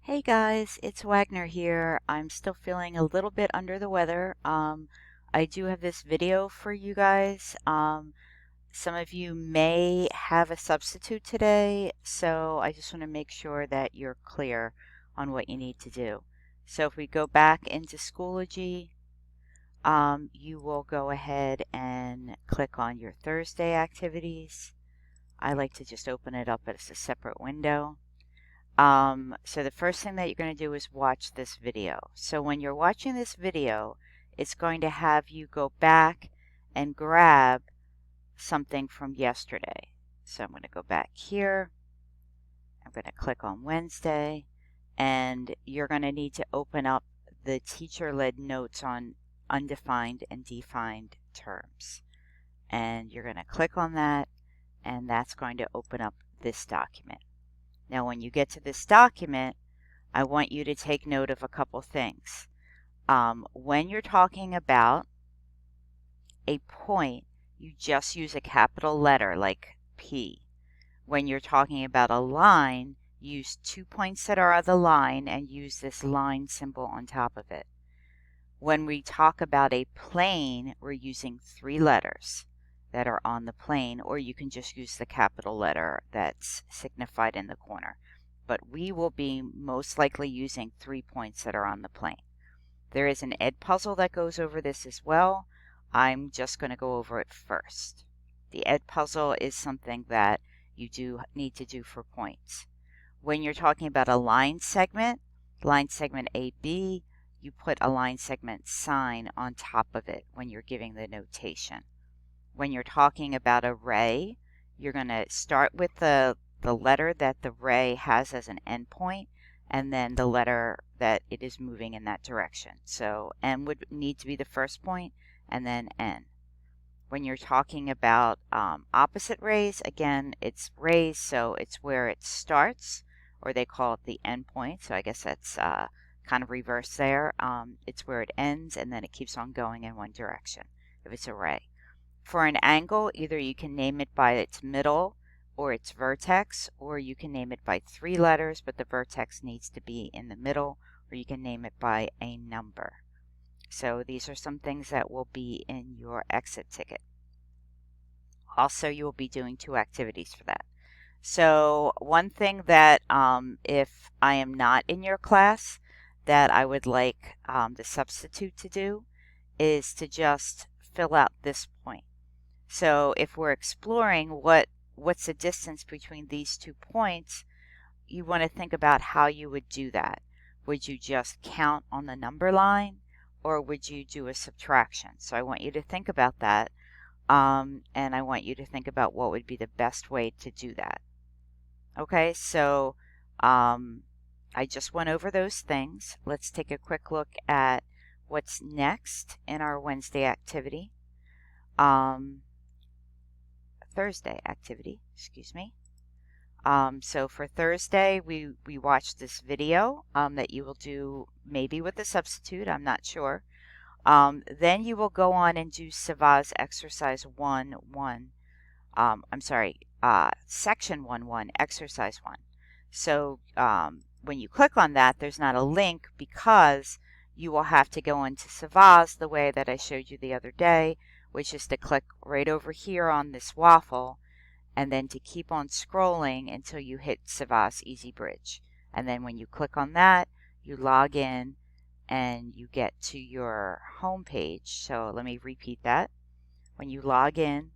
Hey guys, it's Wagner here. I'm still feeling a little bit under the weather. I do have this video for you guys. Some of you may have a substitute today, so I just want to make sure that you're clear on what you need to do. So if we go back into Schoology, you will go ahead and click on your Thursday activities. I like to just open it up as a separate window. So the first thing that you're going to do is watch this video. So when you're watching this video, it's going to have you go back and grab something from yesterday. So I'm going to go back here. I'm going to click on Wednesday, and you're going to need to open up the teacher-led notes on undefined and defined terms. And you're going to click on that, and that's going to open up this document. Now, when you get to this document, I want you to take note of a couple things. When you're talking about a point, you just use a capital letter like P. When you're talking about a line, use 2 points that are on the line and use this line symbol on top of it. When we talk about a plane, we're using 3 letters that are on the plane, or you can just use the capital letter that's signified in the corner. But we will be most likely using 3 points that are on the plane. There is an Edpuzzle that goes over this as well. I'm just going to go over it first. The Edpuzzle is something that you do need to do for points. When you're talking about a line segment AB, you put a line segment sign on top of it when you're giving the notation. When you're talking about a ray, you're going to start with the letter that the ray has as an endpoint, and then the letter that it is moving in that direction. So M would need to be the first point, and then N. When you're talking about opposite rays, again, it's rays, so it's where it starts, or they call it the endpoint. So I guess that's kind of reverse there. It's where it ends, and then it keeps on going in one direction if it's a ray. For an angle, either you can name it by its middle or its vertex, or you can name it by 3 letters, but the vertex needs to be in the middle, or you can name it by a number. So these are some things that will be in your exit ticket. Also, you will be doing 2 activities for that. So one thing that if I am not in your class that I would like the substitute to do is to just fill out this point. So if we're exploring what's the distance between these 2 points, you want to think about how you would do that. Would you just count on the number line, or would you do a subtraction? So I want you to think about that, and I want you to think about what would be the best way to do that. Okay, so I just went over those things. Let's take a quick look at what's next in our Wednesday activity. Thursday activity, excuse me. So for Thursday, we watched this video that you will do maybe with a substitute, I'm not sure. Then you will go on and do Savaz exercise 1-1. Section 1-1, exercise 1. So when you click on that, there's not a link because you will have to go into Savaz the way that I showed you the other day, which is to click right over here on this waffle and then to keep on scrolling until you hit Savaz Easy Bridge. And then when you click on that, you log in and you get to your home page. So let me repeat that. When you log in,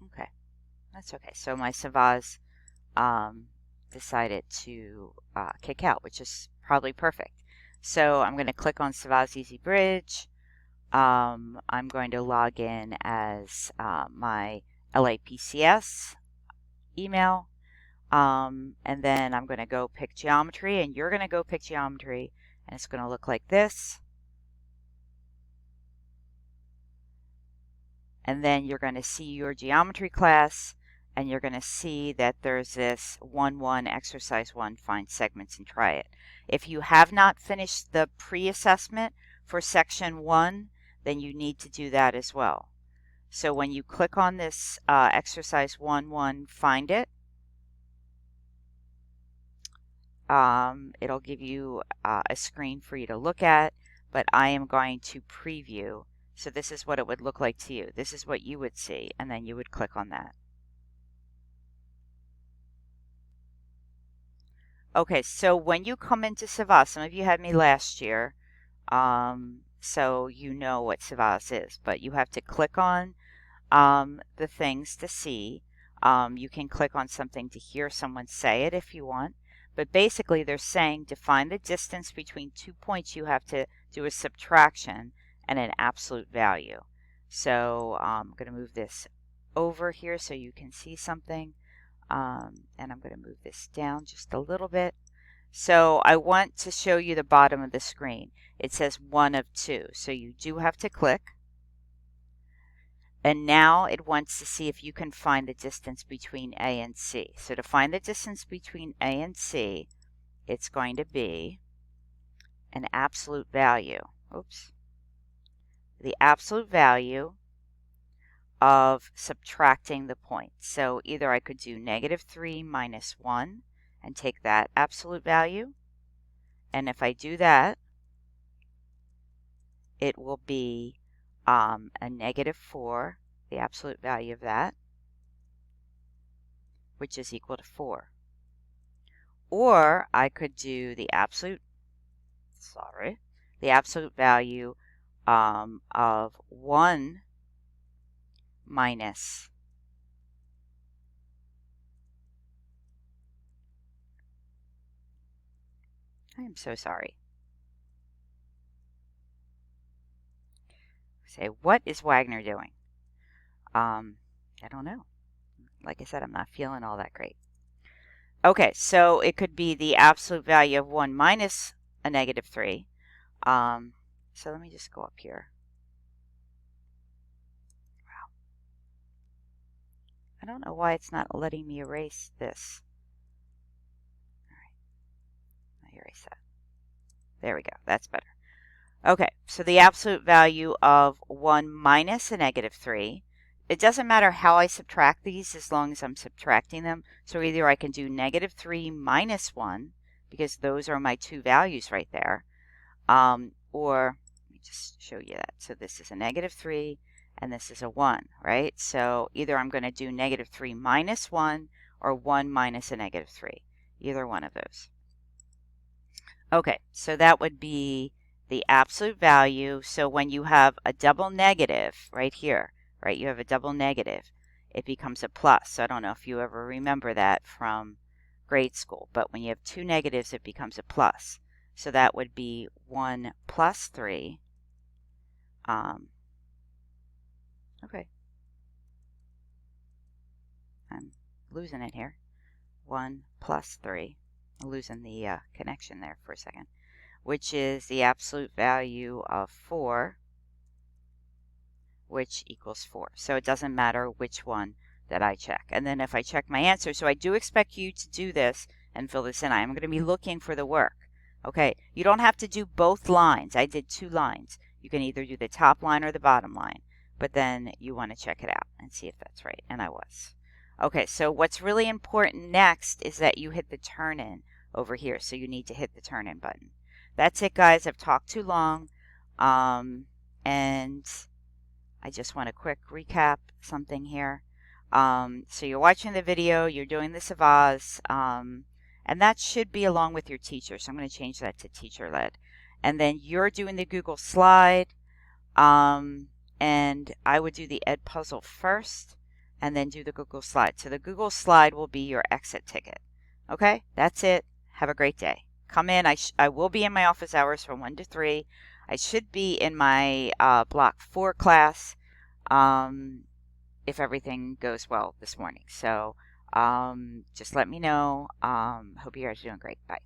okay, that's okay. So my Savaz decided to kick out, which is probably perfect. So I'm going to click on Savaz Easy Bridge. I'm going to log in as my LAPCS email. And then I'm going to go pick geometry, and you're going to go pick geometry, and it's going to look like this. And then you're going to see your geometry class, and you're going to see that there's this 1-1 exercise 1, find segments and try it. If you have not finished the pre-assessment for section 1, then you need to do that as well. So when you click on this exercise 1-1, find it, it'll give you a screen for you to look at, but I am going to preview. So this is what it would look like to you. This is what you would see, and then you would click on that. Okay, so when you come into Savaz, some of you had me last year, so you know what Savaz is, but you have to click on the things to see. You can click on something to hear someone say it if you want, but basically they're saying to find the distance between 2 points, you have to do a subtraction and an absolute value. So I'm going to move this over here so you can see something. And I'm going to move this down just a little bit. So I want to show you the bottom of the screen. It says 1 of 2. So you do have to click. And now it wants to see if you can find the distance between A and C. So to find the distance between A and C, it's going to be an absolute value. Oops. The absolute value of subtracting the points. So either I could do -3 minus 1 and take that absolute value. And if I do that, it will be a -4, the absolute value of that, which is equal to 4. Or I could do the absolute value of 1 minus I am so sorry. Say, what is Wagner doing? I don't know. Like I said, I'm not feeling all that great. Okay, so it could be the absolute value of 1 minus a -3. So let me just go up here. Wow. I don't know why it's not letting me erase this. All right. Let me erase that. There we go. That's better. Okay, so the absolute value of 1 minus a -3. It doesn't matter how I subtract these as long as I'm subtracting them. So either I can do -3 minus 1, because those are my two values right there. Or let me just show you that. So this is a -3 and this is a 1, right? So either I'm going to do -3 minus 1 or 1 minus a -3. Either one of those. Okay, so that would be the absolute value. So when you have a double negative right here, right, you have a double negative, it becomes a plus. So I don't know if you ever remember that from grade school, but when you have two negatives, it becomes a plus. So that would be 1 plus 3. Okay. I'm losing it here. 1 plus 3. I'm losing the connection there for a second, which is the absolute value of 4, which equals 4. So it doesn't matter which one that I check. And then if I check my answer, so I do expect you to do this and fill this in. I'm going to be looking for the work. Okay, you don't have to do both lines. I did 2 lines. You can either do the top line or the bottom line, but then you want to check it out and see if that's right. And I was. Okay, so what's really important next is that you hit the turn in over here. So you need to hit the turn in button. That's it, guys. I've talked too long. And I just want a quick recap something here. So you're watching the video, you're doing the Savaz, and that should be along with your teacher. So I'm going to change that to teacher-led. And then you're doing the Google slide, and I would do the Edpuzzle first, and then do the Google slide. So the Google slide will be your exit ticket. Okay, that's it. Have a great day. Come in. I will be in my office hours from 1 to 3. I should be in my Block 4 class if everything goes well this morning. So just let me know. Hope you guys are doing great. Bye.